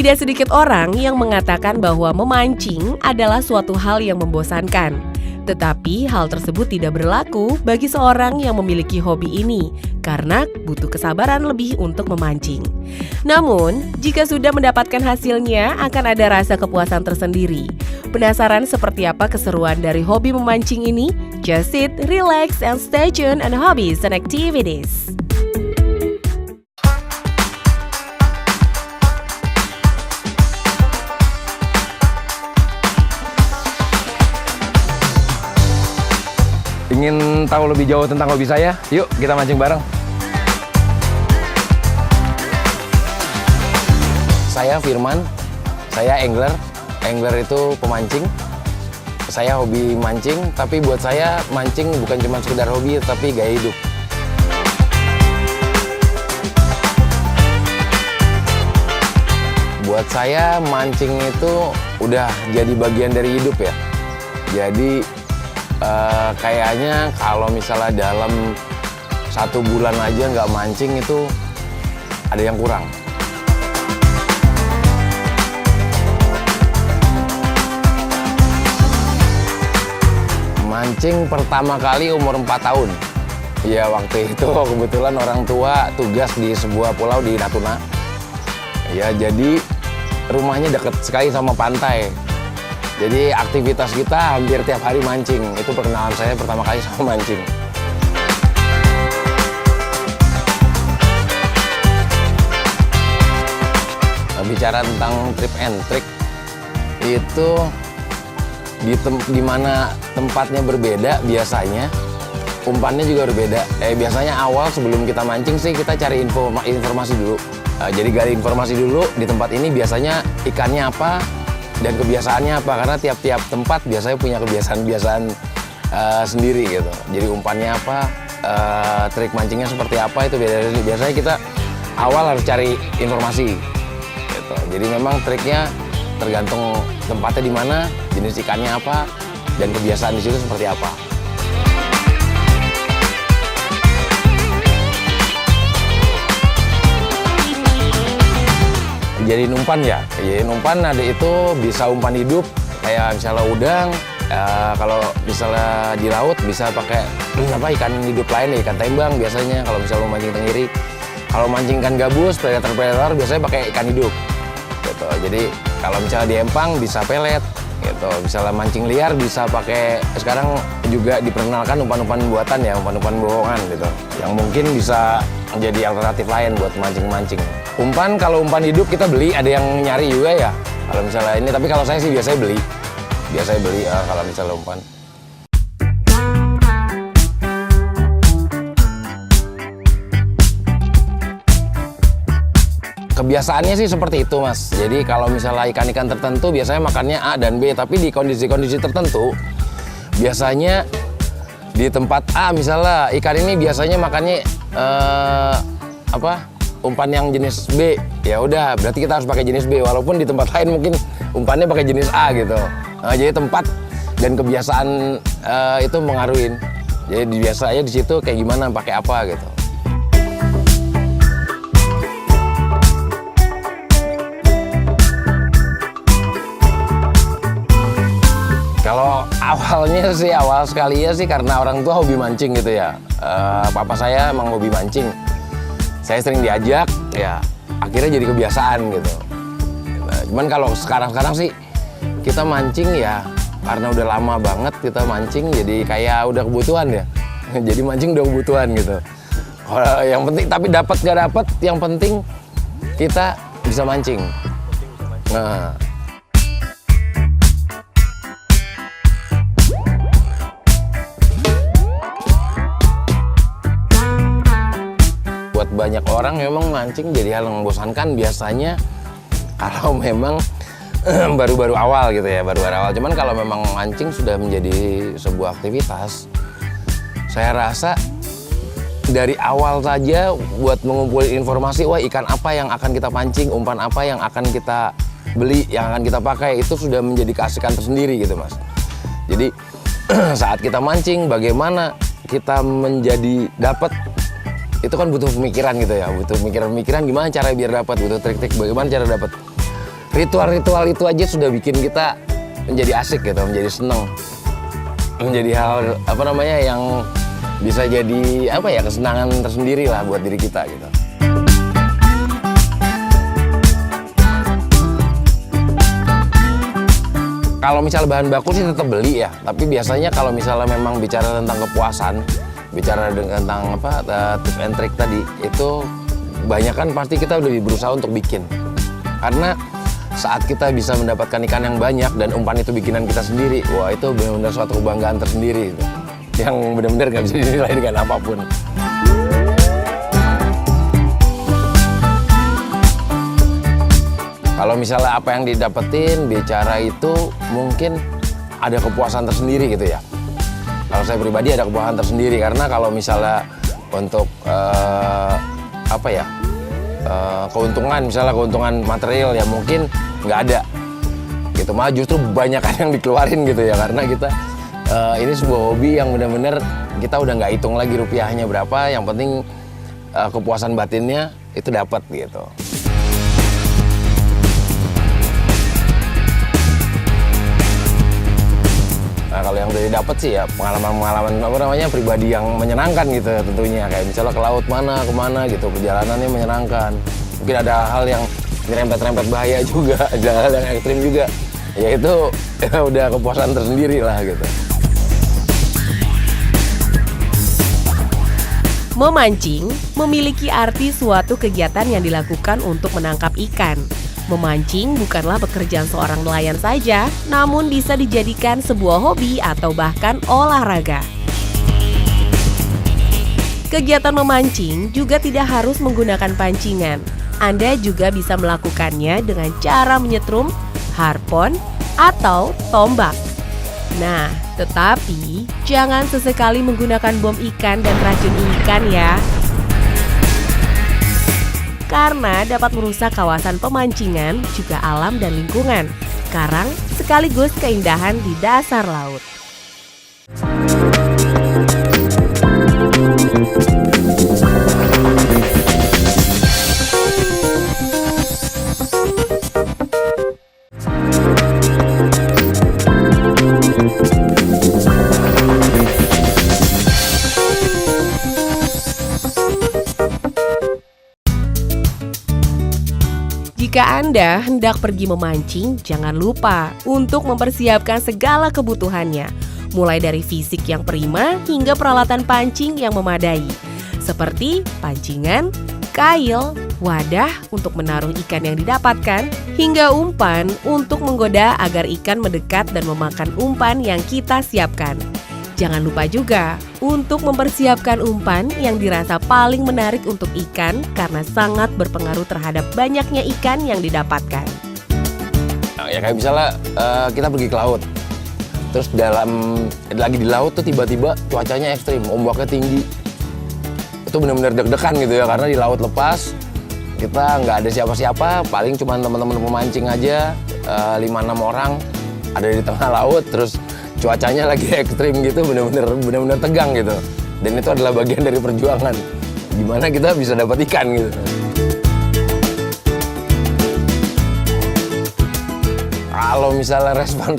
Tidak sedikit orang yang mengatakan bahwa memancing adalah suatu hal yang membosankan. Tetapi hal tersebut tidak berlaku bagi seorang yang memiliki hobi ini karena butuh kesabaran lebih untuk memancing. Namun, jika sudah mendapatkan hasilnya akan ada rasa kepuasan tersendiri. Penasaran seperti apa keseruan dari hobi memancing ini? Just sit, relax, and stay tuned on hobbies and activities. Ingin tahu lebih jauh tentang hobi saya? Yuk kita mancing bareng. Saya Firman, saya angler. Angler itu pemancing. Saya hobi mancing, tapi buat saya mancing bukan cuma sekedar hobi, tapi gaya hidup. Buat saya mancing itu udah jadi bagian dari hidup ya. Jadi kayaknya kalau misalnya dalam 1 bulan aja nggak mancing itu ada yang kurang. Mancing pertama kali umur 4 tahun. Ya waktu itu kebetulan orang tua tugas di sebuah pulau di Natuna. Ya jadi rumahnya deket sekali sama pantai. Jadi aktivitas kita hampir tiap hari mancing. Itu perkenalan saya pertama kali sama mancing. Nah, bicara tentang trip and trick, itu di mana tempatnya berbeda biasanya, umpannya juga berbeda. Biasanya awal sebelum kita mancing sih kita cari informasi dulu. Jadi gali informasi dulu di tempat ini biasanya ikannya apa, dan kebiasaannya apa, karena tiap-tiap tempat biasanya punya kebiasaan-kebiasaan sendiri gitu. Jadi umpannya apa, trik mancingnya seperti apa, itu beda. Biasanya kita awal harus cari informasi gitu. Jadi memang triknya tergantung tempatnya di mana, jenis ikannya apa, dan kebiasaan di situ seperti apa. Jadi umpan ya, jadi umpan ada itu bisa umpan hidup, kayak misalnya udang, kalau misalnya di laut bisa pakai ikan hidup lain, ikan tembang biasanya kalau misalnya mancing tenggiri. Kalau mancing ikan gabus, predator biasanya pakai ikan hidup. Gitu. Jadi kalau misalnya di empang bisa pelet, gitu. Misalnya mancing liar bisa pakai, sekarang juga diperkenalkan umpan-umpan buatan ya, umpan-umpan bohongan gitu, yang mungkin bisa menjadi alternatif lain buat mancing-mancing. Umpan, kalau umpan hidup kita beli, ada yang nyari juga ya. Kalau misalnya ini, tapi kalau saya sih biasanya beli. Biasanya beli kalau misalnya umpan. Kebiasaannya sih seperti itu Mas. Jadi kalau misalnya ikan-ikan tertentu biasanya makannya A dan B, tapi di kondisi-kondisi tertentu biasanya di tempat A misalnya ikan ini biasanya makannya umpan yang jenis B, ya udah berarti kita harus pakai jenis B, walaupun di tempat lain mungkin umpannya pakai jenis A gitu. Jadi tempat dan kebiasaan itu mengaruhin. Jadi biasanya di situ kayak gimana pakai apa gitu. Kalau awalnya sih, awal sekali ya sih karena orang tua hobi mancing gitu ya. Papa saya emang hobi mancing. Saya sering diajak, ya akhirnya jadi kebiasaan gitu. Nah, cuman kalau sekarang sih kita mancing ya karena udah lama banget kita mancing, jadi kayak udah kebutuhan ya. Jadi mancing udah kebutuhan gitu. Kalau yang penting, tapi dapat gak dapat, yang penting kita bisa mancing. Nah. Banyak orang memang mancing jadi hal yang membosankan biasanya kalau memang baru-baru awal gitu ya, baru-baru awal. Cuman kalau memang mancing sudah menjadi sebuah aktivitas, saya rasa dari awal saja buat mengumpulkan informasi, wah ikan apa yang akan kita pancing, umpan apa yang akan kita beli, yang akan kita pakai, itu sudah menjadi keasikan tersendiri gitu Mas. Jadi saat kita mancing, bagaimana kita menjadi dapat, itu kan butuh pemikiran gitu ya, butuh pemikiran gimana cara biar dapat, butuh trik-trik bagaimana cara dapat. ritual-ritual itu aja sudah bikin kita menjadi asik gitu, menjadi seneng, menjadi hal apa namanya yang bisa jadi apa ya, kesenangan tersendiri lah buat diri kita gitu. Kalau misal bahan baku sih tetap beli ya, tapi biasanya kalau misalnya memang bicara tentang kepuasan, bicara tentang apa tips and trick tadi, itu banyak kan pasti kita udah berusaha untuk bikin. Karena saat kita bisa mendapatkan ikan yang banyak dan umpan itu bikinan kita sendiri, wah itu benar-benar suatu kebanggaan tersendiri gitu, yang benar-benar nggak bisa dinilai dengan apapun. Kalau misalnya apa yang didapetin, bicara itu mungkin ada kepuasan tersendiri gitu ya. Kalau saya pribadi ada kepuasan tersendiri, karena kalau misalnya untuk apa ya, keuntungan, misalnya keuntungan material ya mungkin nggak ada gitu, malah justru banyak yang dikeluarin gitu ya, karena kita ini sebuah hobi yang benar-benar kita udah nggak hitung lagi rupiahnya berapa, yang penting kepuasan batinnya itu dapat gitu. Nah, kalau yang udah didapat sih ya pengalaman-pengalaman apa namanya pribadi yang menyenangkan gitu tentunya, kayak misalnya ke laut kemana gitu, perjalanannya menyenangkan. Mungkin ada hal yang nyerempet-rempet bahaya juga, ada hal yang ekstrim juga, ya itu ya udah kepuasan tersendiri lah gitu. Memancing memiliki arti suatu kegiatan yang dilakukan untuk menangkap ikan. Memancing bukanlah pekerjaan seorang nelayan saja, namun bisa dijadikan sebuah hobi atau bahkan olahraga. Kegiatan memancing juga tidak harus menggunakan pancingan. Anda juga bisa melakukannya dengan cara menyetrum, harpon, atau tombak. Nah, tetapi jangan sesekali menggunakan bom ikan dan racun ikan ya, karena dapat merusak kawasan pemancingan, juga alam dan lingkungan, karang sekaligus keindahan di dasar laut. Jika Anda hendak pergi memancing, jangan lupa untuk mempersiapkan segala kebutuhannya, mulai dari fisik yang prima hingga peralatan pancing yang memadai, seperti pancingan, kail, wadah untuk menaruh ikan yang didapatkan, hingga umpan untuk menggoda agar ikan mendekat dan memakan umpan yang kita siapkan. Jangan lupa juga untuk mempersiapkan umpan yang dirasa paling menarik untuk ikan, karena sangat berpengaruh terhadap banyaknya ikan yang didapatkan. Nah, ya kayak misalnya kita pergi ke laut, terus lagi di laut tuh tiba-tiba cuacanya ekstrim, ombaknya tinggi. Itu benar-benar deg-degan gitu ya, karena di laut lepas, kita nggak ada siapa-siapa, paling cuma teman-teman pemancing aja, 5-6 orang ada di tengah laut, terus cuacanya lagi ekstrim gitu, benar-benar tegang gitu. Dan itu adalah bagian dari perjuangan. Gimana kita bisa dapat ikan gitu. Kalau misalnya respon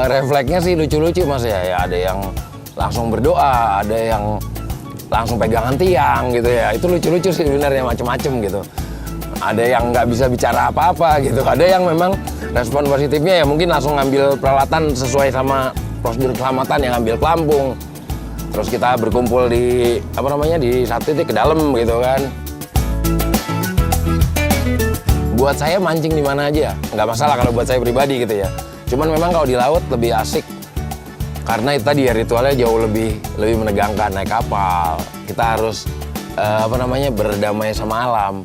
refleksnya sih lucu-lucu Mas ya. Ya ada yang langsung berdoa, ada yang langsung pegangan tiang gitu ya. Itu lucu-lucu sih sebenarnya, macem-macem gitu. Ada yang nggak bisa bicara apa-apa gitu. Ada yang memang respon positifnya ya mungkin langsung ngambil peralatan sesuai sama prosedur keselamatan, yang ngambil pelampung. Terus kita berkumpul di di satu titik ke dalam gitu kan. Buat saya mancing di mana aja nggak masalah kalau buat saya pribadi gitu ya. Cuman memang kalau di laut lebih asik, karena itu tadi ya ritualnya jauh lebih menegangkan. Naik kapal, kita harus berdamai sama alam.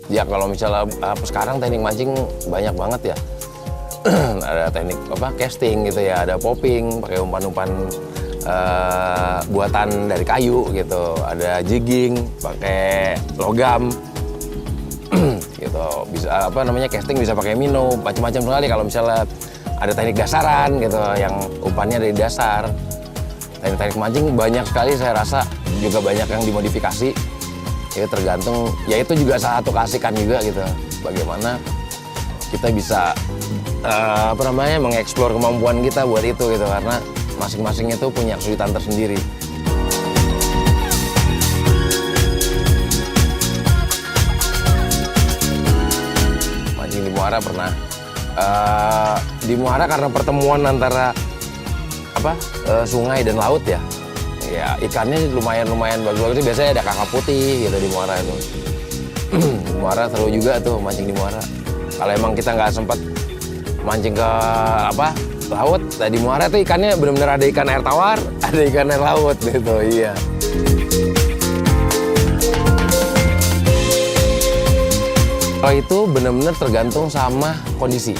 Ya kalau misalnya sekarang teknik mancing banyak banget ya. Ada teknik casting gitu ya, ada popping pakai umpan-umpan buatan dari kayu gitu, ada jigging pakai logam gitu, bisa casting bisa pakai minnow, macam-macam sekali. Kalau misalnya ada teknik dasaran gitu yang umpannya dari dasar, teknik mancing banyak sekali saya rasa juga banyak yang dimodifikasi. Ya tergantung, ya itu juga salah satu keasikan juga gitu. Bagaimana kita bisa mengeksplor kemampuan kita buat itu gitu, karena masing-masing itu punya kesulitan tersendiri. Mancing di muara pernah. Di muara karena pertemuan antara sungai dan laut ya. Ya ikannya lumayan bagus-bagus. Biasanya ada kakap putih gitu di muara itu. Di muara seru juga tuh mancing di muara. Kalau emang kita nggak sempat mancing ke laut, nah di muara tuh ikannya benar-benar ada ikan air tawar, ada ikan air laut gitu, iya. Kalau itu benar-benar tergantung sama kondisi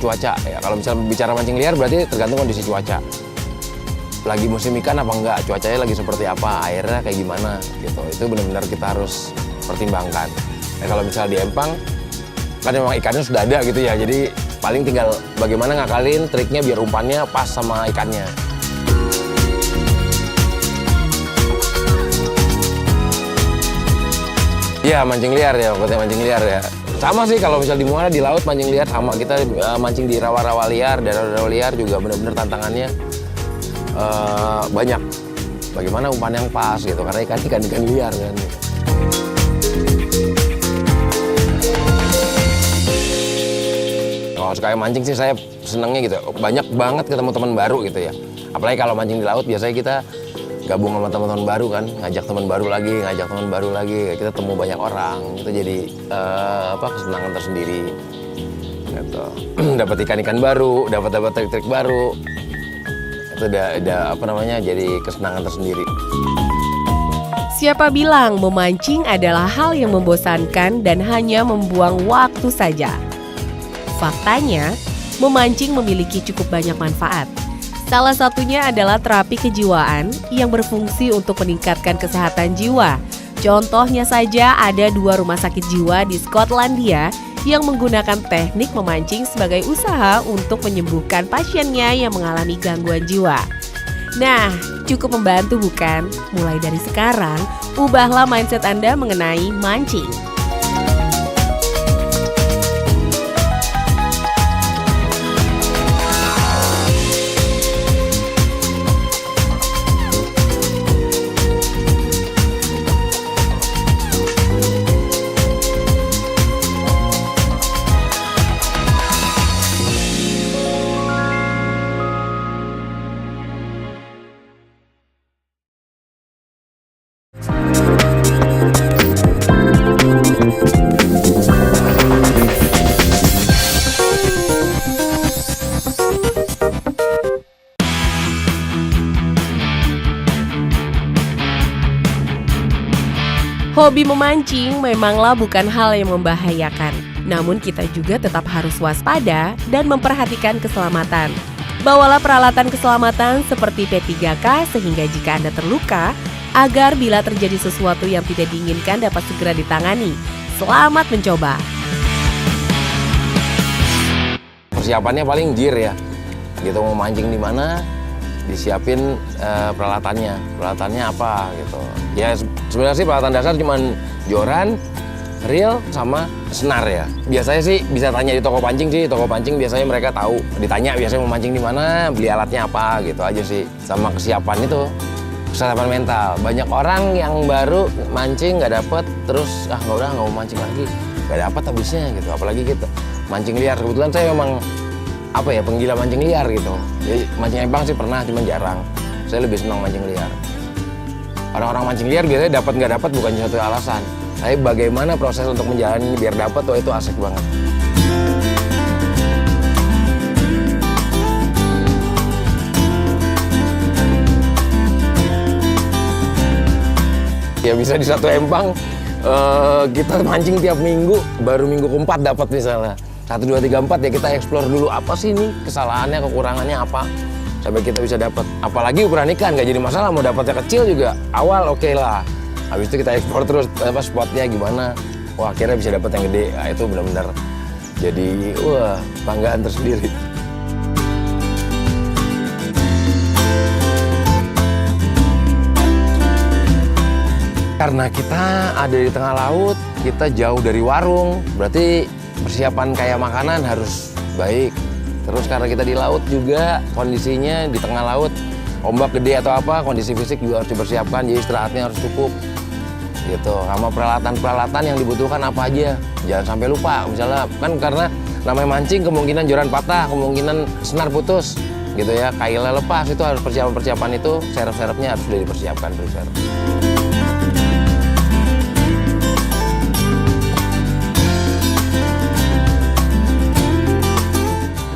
cuaca ya. Kalau misalnya bicara mancing liar berarti tergantung kondisi cuaca. Lagi musim ikan apa enggak, cuacanya lagi seperti apa, airnya kayak gimana gitu. Itu benar-benar kita harus pertimbangkan. Nah, kalau misalnya di empang kan memang ikannya sudah ada gitu ya, jadi paling tinggal bagaimana ngakalin triknya biar umpannya pas sama ikannya. Iya, mancing liar ya, pokoknya mancing liar ya. Sama sih kalau misalnya di muara, di laut mancing liar sama. Kita mancing di rawa-rawa liar, daerah-daerah liar juga benar-benar tantangannya banyak. Bagaimana umpan yang pas gitu, karena ikan liar kan. Kalau sekali mancing sih saya senengnya gitu, banyak banget ketemu teman baru gitu ya. Apalagi kalau mancing di laut biasanya kita gabung sama teman-teman baru kan, ngajak teman baru lagi, kita temu banyak orang, itu jadi kesenangan tersendiri. Gitu. Dapat ikan-ikan baru, dapat trik-trik baru. Itu udah jadi kesenangan tersendiri. Siapa bilang memancing adalah hal yang membosankan dan hanya membuang waktu saja? Faktanya, memancing memiliki cukup banyak manfaat. Salah satunya adalah terapi kejiwaan yang berfungsi untuk meningkatkan kesehatan jiwa. Contohnya saja ada 2 rumah sakit jiwa di Skotlandia yang menggunakan teknik memancing sebagai usaha untuk menyembuhkan pasiennya yang mengalami gangguan jiwa. Nah, cukup membantu bukan? Mulai dari sekarang, ubahlah mindset Anda mengenai mancing. Hobi memancing memanglah bukan hal yang membahayakan, namun kita juga tetap harus waspada dan memperhatikan keselamatan. Bawalah peralatan keselamatan seperti P3K sehingga jika Anda terluka, agar bila terjadi sesuatu yang tidak diinginkan dapat segera ditangani. Selamat mencoba! Persiapannya paling gear ya, gitu mau mancing di mana, disiapin peralatannya apa gitu. Ya sebenarnya sih peralatan dasar cuman joran, reel, sama senar ya. Biasanya sih bisa tanya di toko pancing sih, toko pancing biasanya mereka tahu. Ditanya biasanya mau mancing di mana, beli alatnya apa gitu aja sih. Sama kesiapan itu, kesiapan mental. Banyak orang yang baru mancing nggak dapet, terus nggak mau mancing lagi, nggak dapet habisnya gitu. Apalagi gitu mancing liar. Kebetulan saya memang penggila mancing liar gitu. Jadi mancing empang sih pernah, cuman jarang. Saya lebih senang mancing liar. Orang-orang mancing liar biasanya dapat nggak dapat bukan suatu alasan. Tapi bagaimana proses untuk menjalani biar dapat, itu asik banget. Ya bisa di satu empang kita mancing tiap minggu, baru minggu keempat dapat misalnya. 1, 2, 3, 4 ya kita explore dulu apa sih ini kesalahannya, kekurangannya apa, sampai kita bisa dapat. Apalagi ukuran ikan nggak jadi masalah, mau dapatnya kecil juga awal oke lah. Habis itu kita explore terus spotnya gimana, wah akhirnya bisa dapat yang gede. Nah, itu benar-benar jadi banggaan tersendiri. Karena kita ada di tengah laut, kita jauh dari warung, berarti persiapan kayak makanan harus baik. Terus karena kita di laut juga, kondisinya di tengah laut, ombak gede atau apa, kondisi fisik juga harus dipersiapkan, jadi istirahatnya harus cukup. Gitu, sama peralatan-peralatan yang dibutuhkan apa aja. Jangan sampai lupa, misalnya kan karena namanya mancing kemungkinan joran patah, kemungkinan senar putus. Gitu ya, kailnya lepas, itu harus persiapan-persiapan itu, serep-serepnya harus sudah dipersiapkan.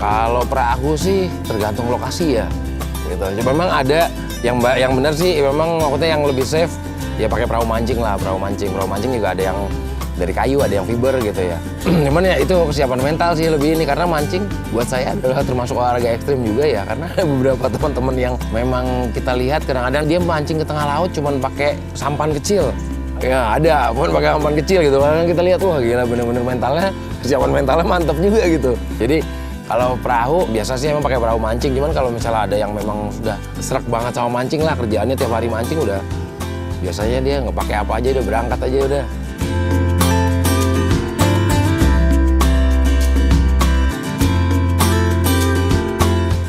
Kalau perahu sih tergantung lokasi ya, gitu. Memang ada yang benar sih, memang maksudnya yang lebih safe ya pakai perahu mancing lah, perahu mancing juga ada yang dari kayu, ada yang fiber gitu ya. Cuman ya itu kesiapan mental sih lebih ini, karena mancing buat saya adalah termasuk olahraga ekstrim juga ya, karena ada beberapa teman-teman yang memang kita lihat kadang-kadang dia mancing ke tengah laut cuman pakai sampan kecil. Ya ada, pun pakai sampan kecil gitu. Kadang kita lihat wah gila, bener-bener mentalnya, kesiapan mentalnya mantap juga gitu. Jadi kalau perahu biasa sih emang pakai perahu mancing, cuman kalau misalnya ada yang memang sudah serak banget sama mancing lah, kerjaannya tiap hari mancing, udah biasanya dia nggak pakai apa aja, udah berangkat aja udah.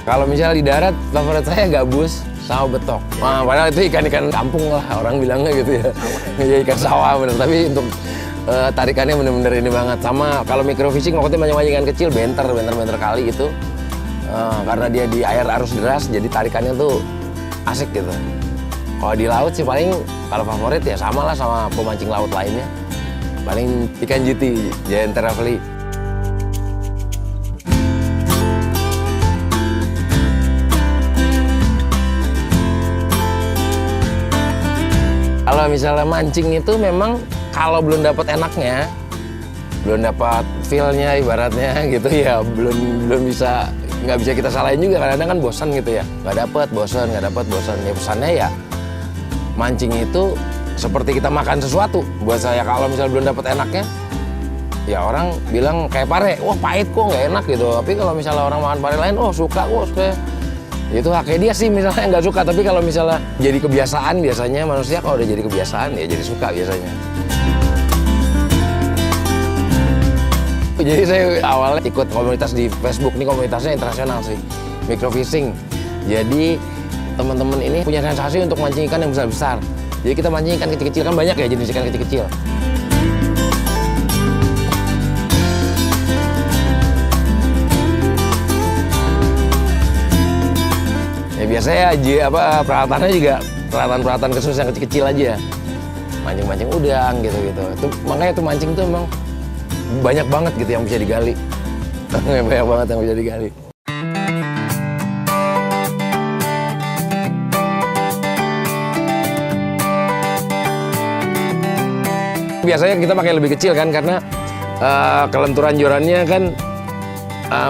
Kalau misalnya di darat, favorit saya gabus sama betok. Nah, padahal itu ikan-ikan kampung lah, orang bilangnya gitu ya. Ya ikan sawah bener, tapi untuk tarikannya bener-bener ini banget. Sama kalau microfishing, maksudnya mancing ikan kecil, benter kali itu. Karena dia di air arus deras, jadi tarikannya tuh asik gitu. Kalau di laut sih paling, kalau favorit ya sama lah sama pemancing laut lainnya. Paling ikan juti, giant terafeli. Kalau misalnya mancing itu memang kalau belum dapat enaknya, belum dapat feel-nya ibaratnya gitu ya, nggak bisa kita salahin juga, kadang-kadang kan bosan gitu ya, nggak dapat bosan. Ya pesannya ya mancing itu seperti kita makan sesuatu. Buat saya kalau misalnya belum dapat enaknya, ya orang bilang kayak pare, wah pahit kok nggak enak gitu. Tapi kalau misalnya orang makan pare lain, oh suka kok, itu haknya dia sih misalnya nggak suka. Tapi kalau misalnya jadi kebiasaan, biasanya manusia kalau udah jadi kebiasaan ya jadi suka biasanya. Jadi saya awalnya ikut komunitas di Facebook, ini komunitasnya internasional sih, microfishing. Jadi teman-teman ini punya sensasi untuk mancing ikan yang besar-besar. Jadi kita mancing ikan kecil-kecil, kan banyak ya jenis ikan kecil-kecil. Ya biasanya peralatannya juga peralatan khusus yang kecil-kecil aja. Mancing-mancing udang gitu-gitu. Makanya itu mancing tuh emang banyak banget gitu yang bisa digali. Banyak banget yang bisa digali. Biasanya kita pakai lebih kecil kan, karena kelenturan jorannya kan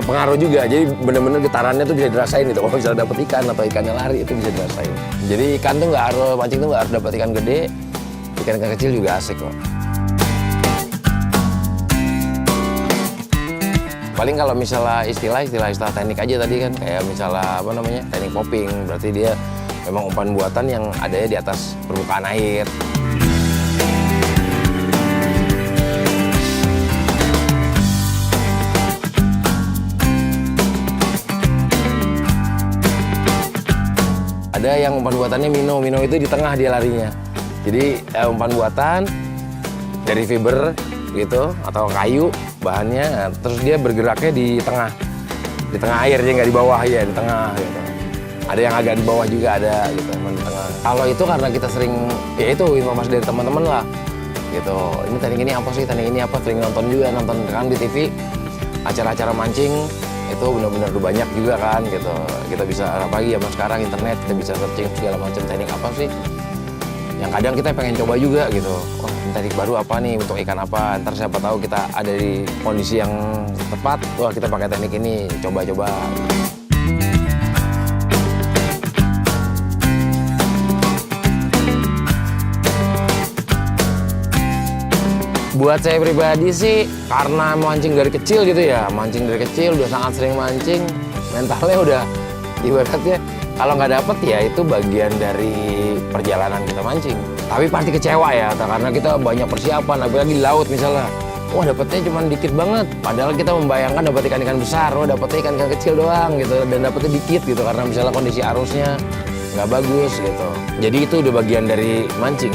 pengaruh juga. Jadi bener-bener getarannya tuh bisa dirasain gitu. Kalau misalnya dapet ikan atau ikannya lari itu bisa dirasain. Jadi ikan tuh nggak harus, mancing tuh nggak harus dapet ikan gede, ikan kecil juga asik kok. Paling kalau misalnya istilah teknik aja tadi kan, kayak misalnya teknik popping, berarti dia memang umpan buatan yang adanya di atas permukaan air. Ada yang umpan buatannya mino itu di tengah dia larinya. Jadi umpan buatan dari fiber gitu atau kayu bahannya, nah, terus dia bergeraknya di tengah air, dia nggak di bawah ya, di tengah gitu. Ada yang agak di bawah juga ada gitu, di tengah. Kalau itu karena kita sering, ya itu informasi dari teman-teman lah gitu. Ini teknik ini apa sih, teknik ini apa, sering nonton kan di TV acara-acara mancing. Itu benar-benar banyak juga kan gitu. Kita bisa, apalagi zaman sekarang internet, kita bisa searching segala macam teknik apa sih yang kadang kita pengen coba juga gitu. Wah, teknik baru apa nih untuk ikan apa, ntar siapa tahu kita ada di kondisi yang tepat, wah kita pakai teknik ini, coba-coba. Buat saya pribadi sih, karena mancing dari kecil gitu ya, udah sangat sering mancing, mentalnya udah ibaratnya kalau nggak dapet ya itu bagian dari perjalanan kita mancing. Tapi pasti kecewa ya, karena kita banyak persiapan, apalagi di laut misalnya. Wah dapetnya cuma dikit banget, padahal kita membayangkan dapat ikan-ikan besar, wah dapetnya ikan-ikan kecil doang gitu, dan dapetnya dikit gitu, karena misalnya kondisi arusnya nggak bagus gitu. Jadi itu udah bagian dari mancing.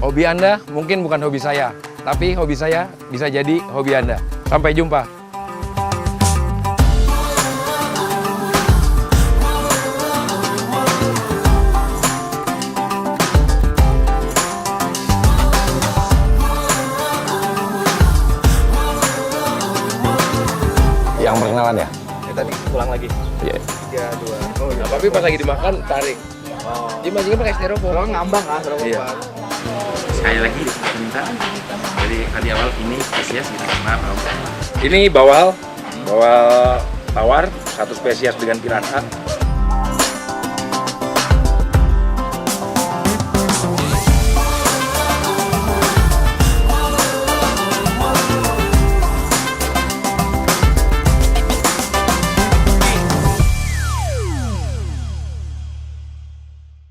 Hobi Anda mungkin bukan hobi saya, tapi hobi saya bisa jadi hobi Anda. Sampai jumpa. Yang perkenalan ya? Tadi pulang lagi. Iya. 3, 2. Oh, Nah, tapi pas lagi dimakan tarik. Oh. Dia mancingnya pakai styrofoam. Kalau ngambang kan, kalau Iya. ngambang. Sekali lagi minta, jadi tadi awal ini spesies gitu, maaf Om. Ini bawal tawar, satu spesies dengan piranha.